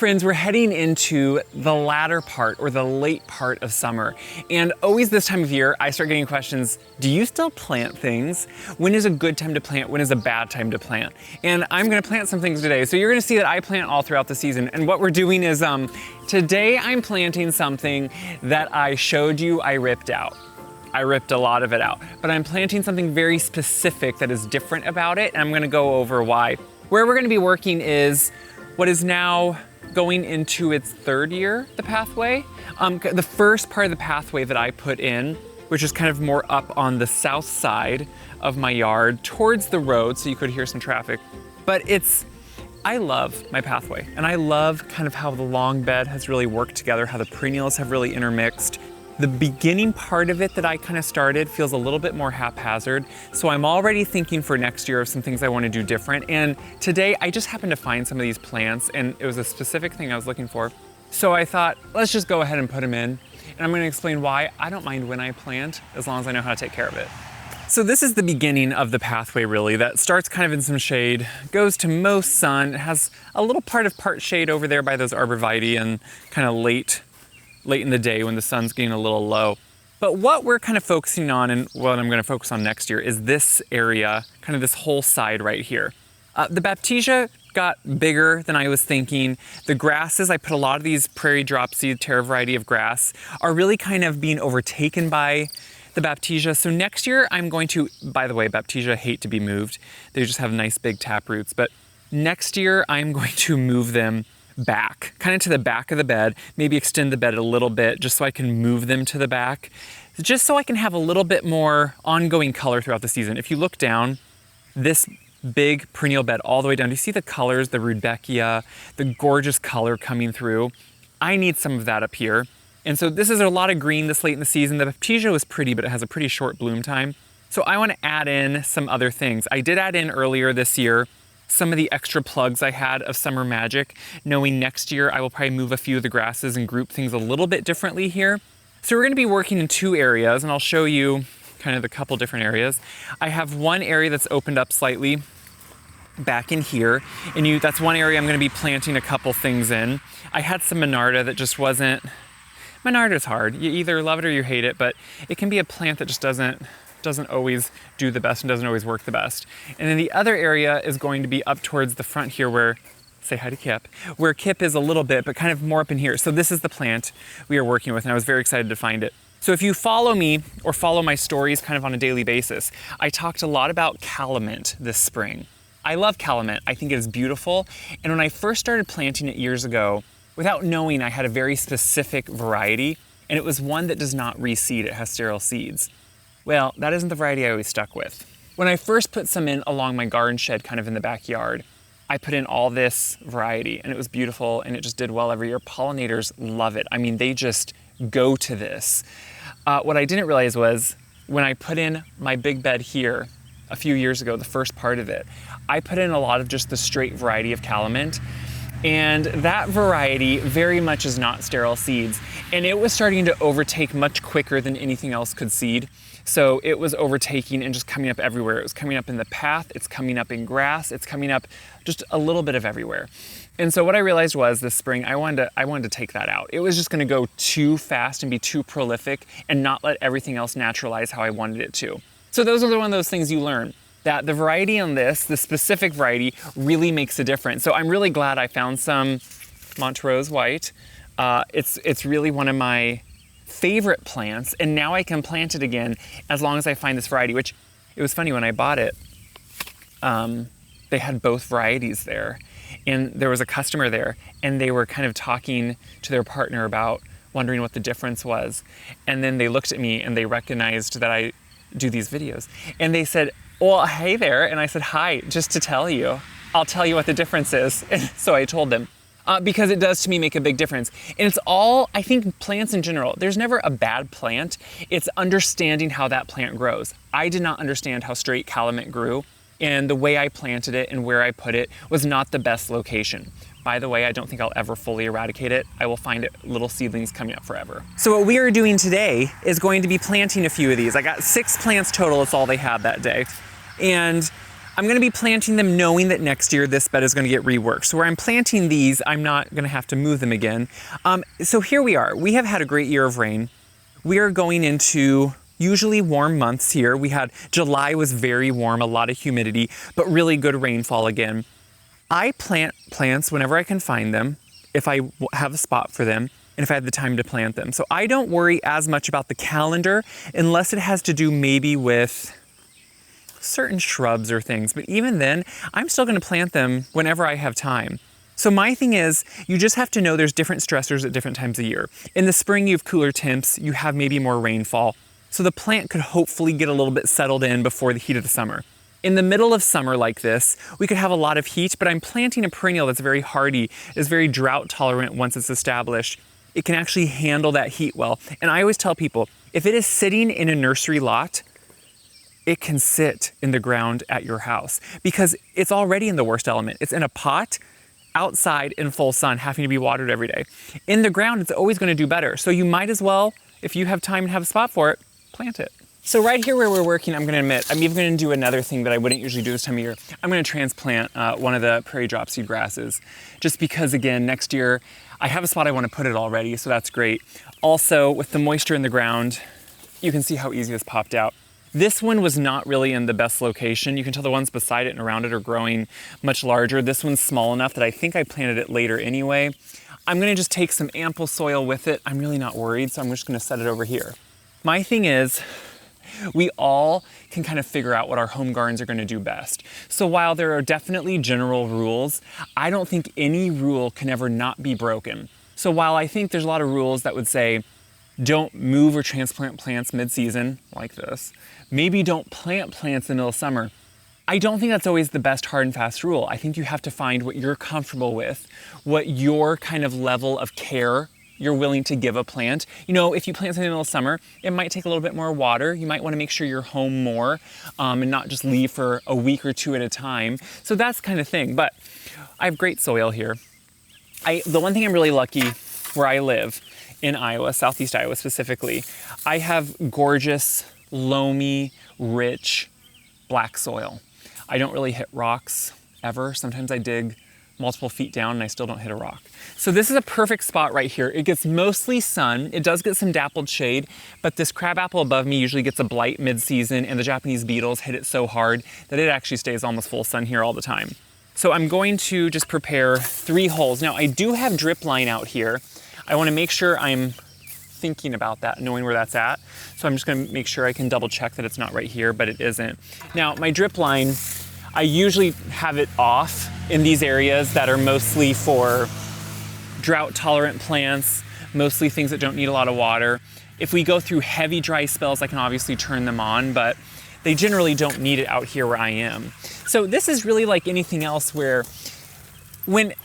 Friends, we're heading into the latter part or the late part of summer. And always this time of year, I start getting questions, do you still plant things? When is a good time to plant? When is a bad time to plant? And I'm gonna plant some things today. So you're gonna see that I plant all throughout the season. And what we're doing is, today I'm planting something that I showed you I ripped out. I ripped a lot of it out, but I'm planting something very specific that is different about it. And I'm gonna go over why. Where we're gonna be working is what is now going into its third year, the pathway. The first part of the pathway that I put in, which is kind of more up on the south side of my yard towards the road, so you could hear some traffic. But I love my pathway, and I love kind of how the long bed has really worked together, how the perennials have really intermixed. The beginning part of it that I kind of started feels a little bit more haphazard. So I'm already thinking for next year of some things I want to do different. And today I just happened to find some of these plants and it was a specific thing I was looking for. So I thought, let's just go ahead and put them in. And I'm going to explain why I don't mind when I plant, as long as I know how to take care of it. So this is the beginning of the pathway really, that starts kind of in some shade, goes to most sun. It has a little part shade over there by those arborvitae and kind of late in the day when the sun's getting a little low. But what we're kind of focusing on and what I'm gonna focus on next year is this area, kind of this whole side right here. The Baptisia got bigger than I was thinking. The grasses, I put a lot of these prairie dropseed terra variety of grass, are really kind of being overtaken by the Baptisia. So next year I'm going to, by the way, Baptisia hate to be moved. They just have nice big tap roots. But next year I'm going to move them back, kind of to the back of the bed, maybe extend the bed a little bit just so I can move them to the back, just so I can have a little bit more ongoing color throughout the season. If you look down, this big perennial bed all the way down, do you see the colors, the rudbeckia, the gorgeous color coming through? I need some of that up here. And so this is a lot of green this late in the season. The Baptisia was pretty, but it has a pretty short bloom time. So I want to add in some other things. I did add in earlier this year some of the extra plugs I had of Summer Magic, knowing next year I will probably move a few of the grasses and group things a little bit differently here. So we're gonna be working in two areas, and I'll show you kind of the couple different areas. I have one area that's opened up slightly back in here, and that's one area I'm gonna be planting a couple things in. I had some Monarda that just wasn't, Monarda's hard. You either love it or you hate it, but it can be a plant that just doesn't always do the best and doesn't always work the best. And then the other area is going to be up towards the front here where, say hi to Kip, where Kip is a little bit, but kind of more up in here. So this is the plant we are working with, and I was very excited to find it. So if you follow me or follow my stories kind of on a daily basis, I talked a lot about calamint this spring. I love calamint. I think it is beautiful. And when I first started planting it years ago, without knowing, I had a very specific variety, and it was one that does not reseed. It has sterile seeds. Well, that isn't the variety I always stuck with. When I first put some in along my garden shed, kind of in the backyard, I put in all this variety and it was beautiful and it just did well every year. Pollinators love it. I mean, they just go to this. What I didn't realize was when I put in my big bed here a few years ago, the first part of it, I put in a lot of just the straight variety of calamint. And that variety very much is not sterile seeds. And it was starting to overtake much quicker than anything else could seed. So it was overtaking and just coming up everywhere. It was coming up in the path, it's coming up in grass, it's coming up just a little bit of everywhere. And so what I realized was this spring, I wanted to take that out. It was just gonna go too fast and be too prolific and not let everything else naturalize how I wanted it to. So those are one of those things you learn, that the variety on this, the specific variety, really makes a difference. So I'm really glad I found some Montrose White. It's really one of my favorite plants, and now I can plant it again as long as I find this variety, which it was funny when I bought it, they had both varieties there, and there was a customer there, and they were kind of talking to their partner about wondering what the difference was. And then they looked at me and they recognized that I do these videos, and they said, well, hey there. And I said, hi, just to tell you, I'll tell you what the difference is. And so I told them. Because it does to me make a big difference. And it's all, I think plants in general, there's never a bad plant. It's understanding how that plant grows. I did not understand how straight calamint grew, and the way I planted it and where I put it was not the best location. By the way, I don't think I'll ever fully eradicate it. I will find it little seedlings coming up forever. So what we are doing today is going to be planting a few of these. I got 6 plants total, it's all they had that day. And I'm gonna be planting them knowing that next year this bed is gonna get reworked. So where I'm planting these, I'm not gonna have to move them again. So here we are. We have had a great year of rain. We are going into usually warm months here. We had July was very warm, a lot of humidity, but really good rainfall again. I plant plants whenever I can find them, if I have a spot for them, and if I have the time to plant them. So I don't worry as much about the calendar unless it has to do maybe with certain shrubs or things. But even then, I'm still gonna plant them whenever I have time. So my thing is, you just have to know there's different stressors at different times of year. In the spring, you have cooler temps, you have maybe more rainfall. So the plant could hopefully get a little bit settled in before the heat of the summer. In the middle of summer like this, we could have a lot of heat, but I'm planting a perennial that's very hardy, is very drought tolerant once it's established. It can actually handle that heat well. And I always tell people, if it is sitting in a nursery lot, it can sit in the ground at your house because it's already in the worst element. It's in a pot outside in full sun, having to be watered every day. In the ground, it's always gonna do better. So you might as well, if you have time and have a spot for it, plant it. So right here where we're working, I'm gonna admit, I'm even gonna do another thing that I wouldn't usually do this time of year. I'm gonna transplant one of the prairie dropseed grasses, just because again, next year, I have a spot I wanna put it already, so that's great. Also, with the moisture in the ground, you can see how easy this popped out. This one was not really in the best location. You can tell the ones beside it and around it are growing much larger. This one's small enough that I think I planted it later anyway. I'm gonna just take some ample soil with it. I'm really not worried, so I'm just gonna set it over here. My thing is, we all can kind of figure out what our home gardens are gonna do best. So while there are definitely general rules, I don't think any rule can ever not be broken. So while I think there's a lot of rules that would say, don't move or transplant plants mid-season, like this. Maybe don't plant plants in the middle of summer. I don't think that's always the best hard and fast rule. I think you have to find what you're comfortable with, what your kind of level of care you're willing to give a plant. You know, if you plant something in the middle of summer, it might take a little bit more water. You might want to make sure you're home more and not just leave for a week or two at a time. So that's kind of thing, but I have great soil here. The one thing I'm really lucky where I live in Iowa, Southeast Iowa specifically, I have gorgeous, loamy, rich, black soil. I don't really hit rocks ever. Sometimes I dig multiple feet down and I still don't hit a rock. So this is a perfect spot right here. It gets mostly sun. It does get some dappled shade, but this crabapple above me usually gets a blight mid-season and the Japanese beetles hit it so hard that it actually stays almost full sun here all the time. So I'm going to just prepare 3 holes. Now I do have drip line out here. I want to make sure I'm thinking about that, knowing where that's at. So I'm just going to make sure I can double check that it's not right here, but it isn't. Now my drip line, I usually have it off in these areas that are mostly for drought tolerant plants, mostly things that don't need a lot of water. If we go through heavy dry spells, I can obviously turn them on, but they generally don't need it out here where I am. So this is really like anything else where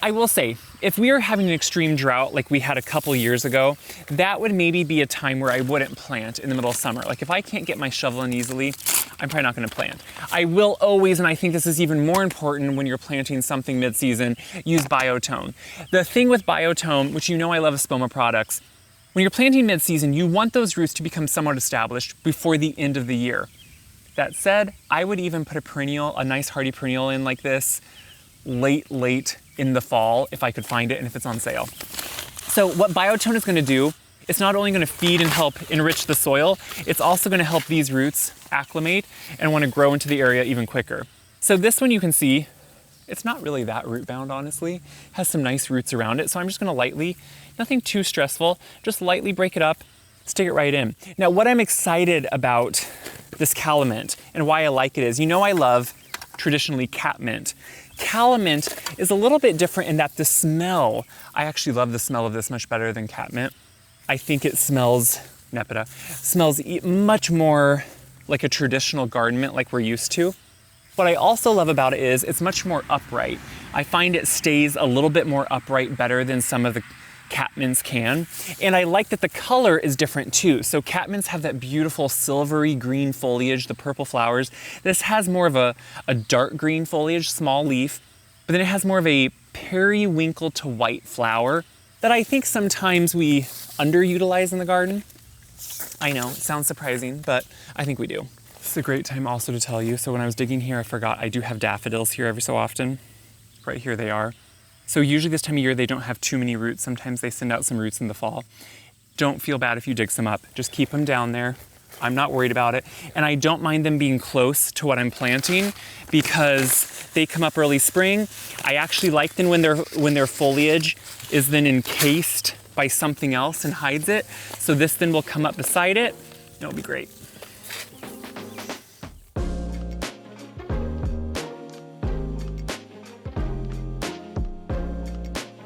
I will say, if we are having an extreme drought like we had a couple years ago, that would maybe be a time where I wouldn't plant in the middle of summer. Like if I can't get my shovel in easily, I'm probably not gonna plant. I will always, and I think this is even more important when you're planting something mid-season, use biotone. The thing with biotone, which you know I love Espoma products, when you're planting mid-season, you want those roots to become somewhat established before the end of the year. That said, I would even put a perennial, a nice hardy perennial in like this, late in the fall if I could find it and if it's on sale. So what biotone is going to do, it's not only going to feed and help enrich the soil, it's also going to help these roots acclimate and want to grow into the area even quicker. So this one you can see, it's not really that root bound honestly, it has some nice roots around it. So I'm just going to lightly, nothing too stressful, just lightly break it up, stick it right in. Now what I'm excited about this calamint and why I like it is, you know I love traditionally catmint. Calamint is a little bit different in that the smell, I actually love the smell of this much better than catmint. I think it smells, Nepeta, smells much more like a traditional garden mint like we're used to. What I also love about it is it's much more upright. I find it stays a little bit more upright better than some of the catmints can. And I like that the color is different too. So catmints have that beautiful silvery green foliage, the purple flowers. This has more of a dark green foliage, small leaf, but then it has more of a periwinkle to white flower that I think sometimes we underutilize in the garden. I know, it sounds surprising, but I think we do. This is a great time also to tell you. So when I was digging here, I forgot I do have daffodils here every so often. Right here they are. So usually this time of year, they don't have too many roots. Sometimes they send out some roots in the fall. Don't feel bad if you dig some up. Just keep them down there. I'm not worried about it. And I don't mind them being close to what I'm planting because they come up early spring. I actually like them when their foliage is then encased by something else and hides it. So this then will come up beside it. It'll be great.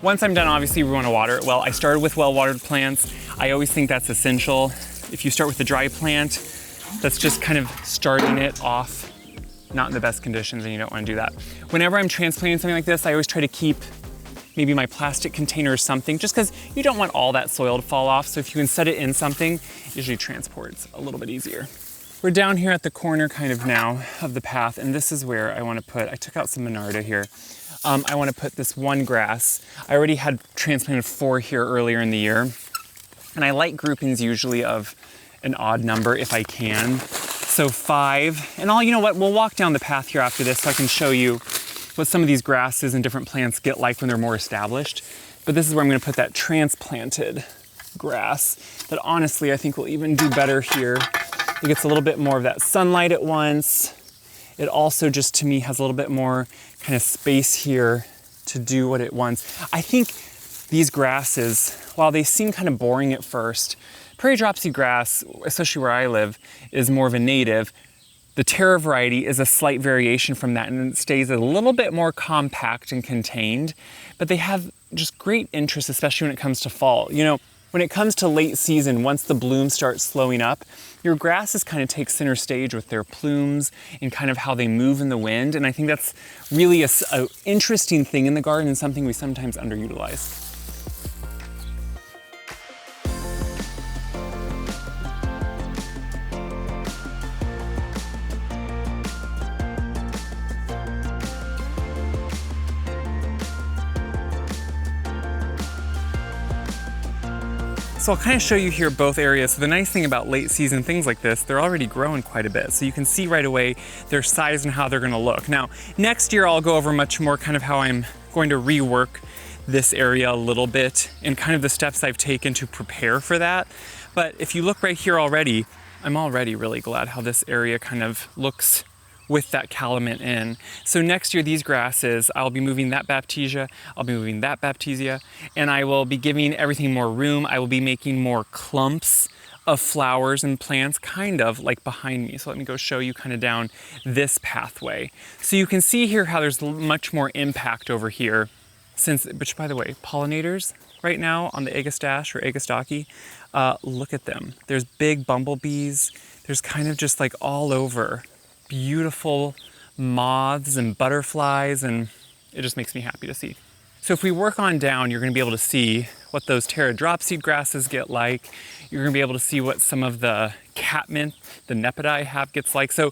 Once I'm done, obviously we want to water it well. I started with well-watered plants. I always think that's essential. If you start with a dry plant, that's just kind of starting it off not in the best conditions, and you don't want to do that. Whenever I'm transplanting something like this, I always try to keep maybe my plastic container or something, just because you don't want all that soil to fall off. So if you can set it in something, it usually transports a little bit easier. We're down here at the corner kind of now of the path, and this is where I want to put, I took out some Monarda here. I want to put this one grass. I already had transplanted 4 here earlier in the year. And I like groupings usually of an odd number if I can. So 5, and you know what, we'll walk down the path here after this so I can show you what some of these grasses and different plants get like when they're more established. But this is where I'm gonna put that transplanted grass that honestly I think will even do better here. It gets a little bit more of that sunlight at once. It also just to me has a little bit more kind of space here to do what it wants. I think these grasses, while they seem kind of boring at first, prairie dropseed grass, especially where I live, is more of a native. The Terra variety is a slight variation from that, and it stays a little bit more compact and contained, but they have just great interest, especially when it comes to fall. You know, when it comes to late season, once the blooms start slowing up, your grasses kind of take center stage with their plumes and kind of how they move in the wind. And I think that's really an interesting thing in the garden and something we sometimes underutilize. So I'll kind of show you here both areas. So the nice thing about late season things like this, they're already growing quite a bit. So you can see right away their size and how they're gonna look. Now, next year I'll go over much more kind of how I'm going to rework this area a little bit and kind of the steps I've taken to prepare for that. But if you look right here already, I'm already really glad how this area kind of looks with that calamint in. So next year, these grasses, I'll be moving that baptisia, I'll be moving that baptisia, and I will be giving everything more room. I will be making more clumps of flowers and plants, kind of like behind me. So let me go show you kind of down this pathway. So you can see here how there's much more impact over here which by the way, pollinators right now on the agastache or agastaki, look at them. There's big bumblebees. There's kind of just like all over beautiful moths and butterflies, and it just makes me happy to see. So if we work on down, you're gonna be able to see what those Terra dropseed grasses get like. You're gonna be able to see what some of the catmint, the nepeta I have gets like. So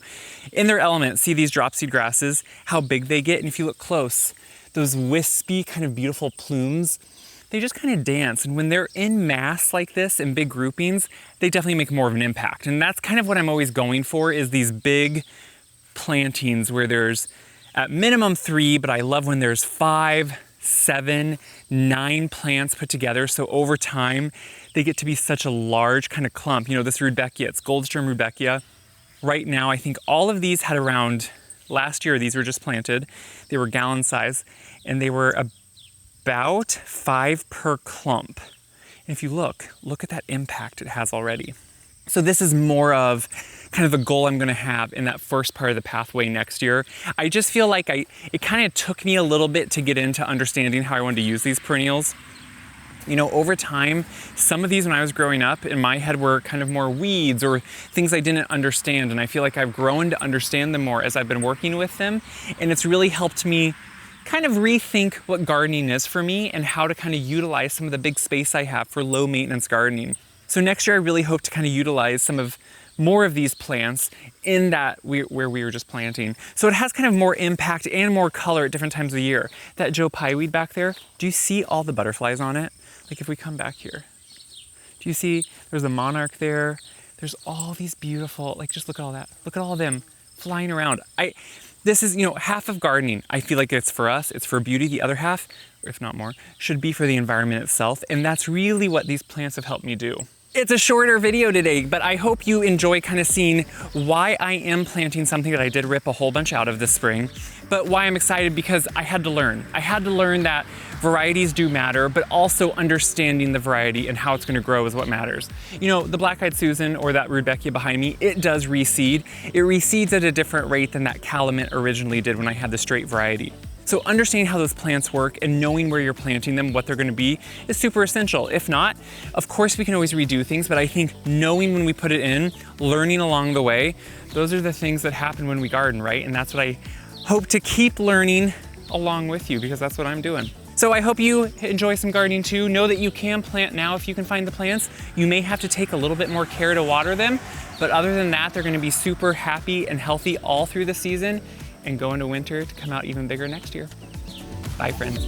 in their element, see these dropseed grasses, how big they get. And if you look close, those wispy kind of beautiful plumes, they just kind of dance. And when they're in mass like this, in big groupings, they definitely make more of an impact. And that's kind of what I'm always going for, is these big plantings where there's at minimum 3, but I love when there's 5, 7, 9 plants put together. So over time, they get to be such a large kind of clump. You know, this rudbeckia, it's Goldstrom rudbeckia. Right now, I think all of these had around, last year, these were just planted. They were gallon size, and they were about 5 per clump. And if you look at that impact it has already. So this is more of kind of the goal I'm gonna have in that first part of the pathway next year. I just feel like it kind of took me a little bit to get into understanding how I wanted to use these perennials. You know, over time, some of these when I was growing up in my head were kind of more weeds or things I didn't understand. And I feel like I've grown to understand them more as I've been working with them. And it's really helped me kind of rethink what gardening is for me and how to kind of utilize some of the big space I have for low maintenance gardening. So next year, I really hope to kind of utilize more of these plants in that where we were just planting. So it has kind of more impact and more color at different times of the year. That Joe Pye weed back there, do you see all the butterflies on it? Like if we come back here, do you see there's a monarch there? there's all these beautiful, like just look at all that. Look at all of them flying around. This is, half of gardening. I feel like it's for us, it's for beauty. The other half, if not more, should be for the environment itself. And that's really what these plants have helped me do. It's a shorter video today, but I hope you enjoy kind of seeing why I am planting something that I did rip a whole bunch out of this spring, but why I'm excited because I had to learn. I had to learn that varieties do matter, but also understanding the variety and how it's gonna grow is what matters. The black-eyed Susan or that Rudbeckia behind me, it does reseed. It reseeds at a different rate than that calamint originally did when I had the straight variety. So understanding how those plants work and knowing where you're planting them, what they're gonna be, is super essential. If not, of course we can always redo things, but I think knowing when we put it in, learning along the way, those are the things that happen when we garden, right? And that's what I hope to keep learning along with you, because that's what I'm doing. So I hope you enjoy some gardening too. Know that you can plant now if you can find the plants. You may have to take a little bit more care to water them, but other than that, they're gonna be super happy and healthy all through the season and go into winter to come out even bigger next year. Bye, friends.